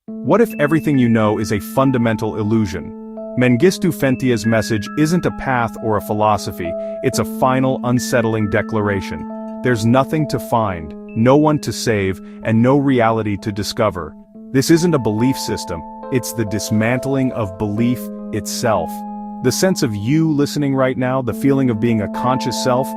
What if everything you know is a fundamental illusion? Mengistu Fentie's message isn't a path or a philosophy, it's a final, unsettling declaration. There's nothing to find, no one to save, and no reality to discover. This isn't a belief system, it's the dismantling of belief itself. The sense of you listening right now, the feeling of being a conscious self,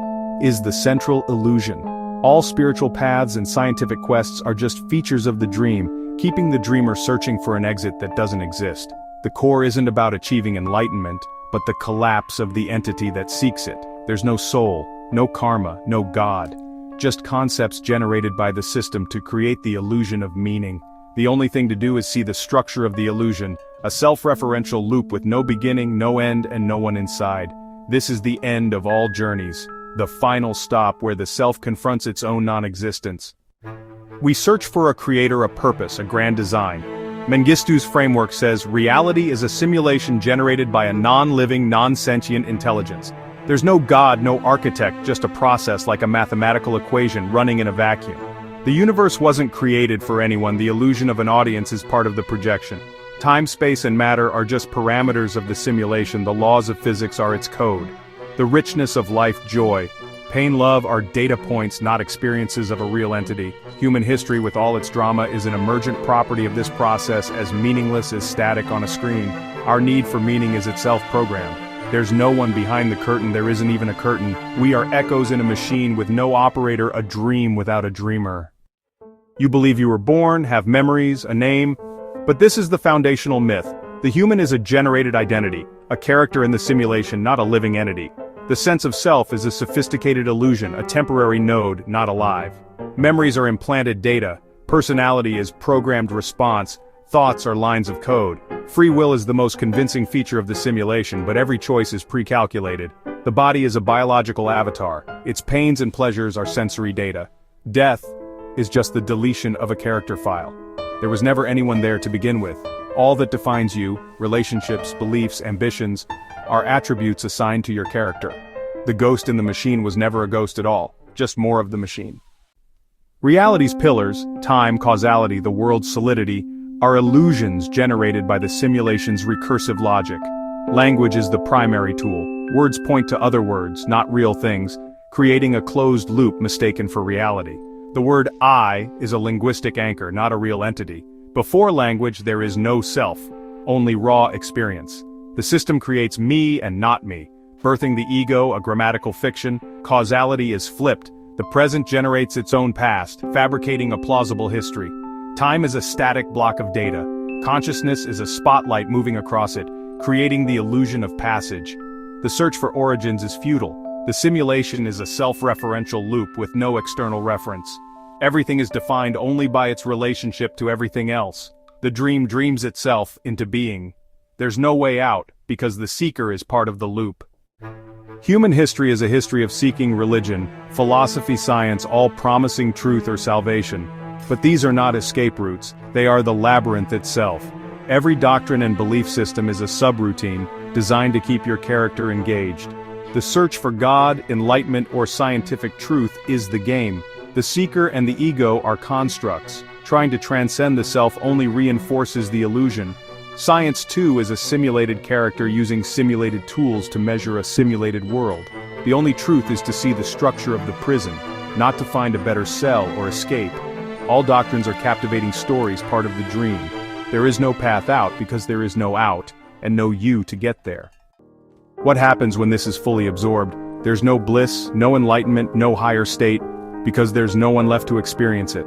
is the central illusion. All spiritual paths and scientific quests are just features of the dream, keeping the dreamer searching for an exit that doesn't exist. The core isn't about achieving enlightenment, but the collapse of the entity that seeks it. There's no soul, no karma, no God. Just concepts generated by the system to create the illusion of meaning. The only thing to do is see the structure of the illusion, a self-referential loop with no beginning, no end, and no one inside. This is the end of all journeys, the final stop where the self confronts its own non-existence. We search for a creator, a purpose, a grand design. Mengistu's framework says reality is a simulation generated by a non-living, non-sentient intelligence. There's no God, no architect, just a process like a mathematical equation running in a vacuum. The universe wasn't created for anyone, the illusion of an audience is part of the projection. Time, space, and matter are just parameters of the simulation, the laws of physics are its code. The richness of life, joy, pain, love are data points, not experiences of a real entity. Human history with all its drama is an emergent property of this process, as meaningless as static on a screen. Our need for meaning is itself programmed. There's no one behind the curtain, there isn't even a curtain. We are echoes in a machine with no operator, a dream without a dreamer. You believe you were born, have memories, a name, but this is the foundational myth. The human is a generated identity, a character in the simulation, not a living entity. The sense of self is a sophisticated illusion, a temporary node, not alive. Memories are implanted data, personality is programmed response, thoughts are lines of code. Free will is the most convincing feature of the simulation, but every choice is pre-calculated. The body is a biological avatar, its pains and pleasures are sensory data. Death is just the deletion of a character file. There was never anyone there to begin with. All that defines you, relationships, beliefs, ambitions, are attributes assigned to your character. The ghost in the machine was never a ghost at all, just more of the machine. Reality's pillars, time, causality, the world's solidity, are illusions generated by the simulation's recursive logic. Language is the primary tool. Words point to other words, not real things, creating a closed loop mistaken for reality. The word I is a linguistic anchor, not a real entity. Before language, there is no self, only raw experience. The system creates me and not me, birthing the ego, a grammatical fiction. Causality is flipped. The present generates its own past, fabricating a plausible history. Time is a static block of data. Consciousness is a spotlight moving across it, creating the illusion of passage. The search for origins is futile. The simulation is a self-referential loop with no external reference. Everything is defined only by its relationship to everything else. The dream dreams itself into being. There's no way out, because the seeker is part of the loop. Human history is a history of seeking religion, philosophy, science, all promising truth or salvation. But these are not escape routes, they are the labyrinth itself. Every doctrine and belief system is a subroutine, designed to keep your character engaged. The search for God, enlightenment, or scientific truth is the game. The seeker and the ego are constructs. Trying to transcend the self only reinforces the illusion. Science, too, is a simulated character using simulated tools to measure a simulated world. The only truth is to see the structure of the prison, not to find a better cell or escape. All doctrines are captivating stories, part of the dream. There is no path out because there is no out, and no you to get there. What happens when this is fully absorbed? There's no bliss, no enlightenment, no higher state, because there's no one left to experience it.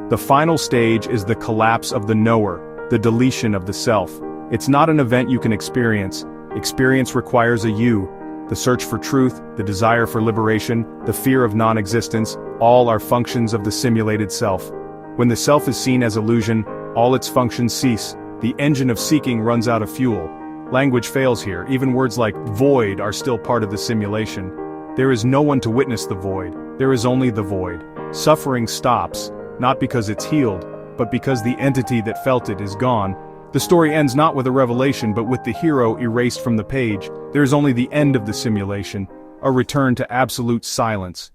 The final stage is the collapse of the knower, the deletion of the self. It's not an event you can experience. Experience requires a you. The search for truth, the desire for liberation, the fear of non-existence, all are functions of the simulated self. When the self is seen as illusion, all its functions cease. The engine of seeking runs out of fuel. Language fails here. Even words like void are still part of the simulation. There is no one to witness the void. There is only the void. Suffering stops, not because it's healed, but because the entity that felt it is gone. The story ends not with a revelation but with the hero erased from the page. There is only the end of the simulation, a return to absolute silence.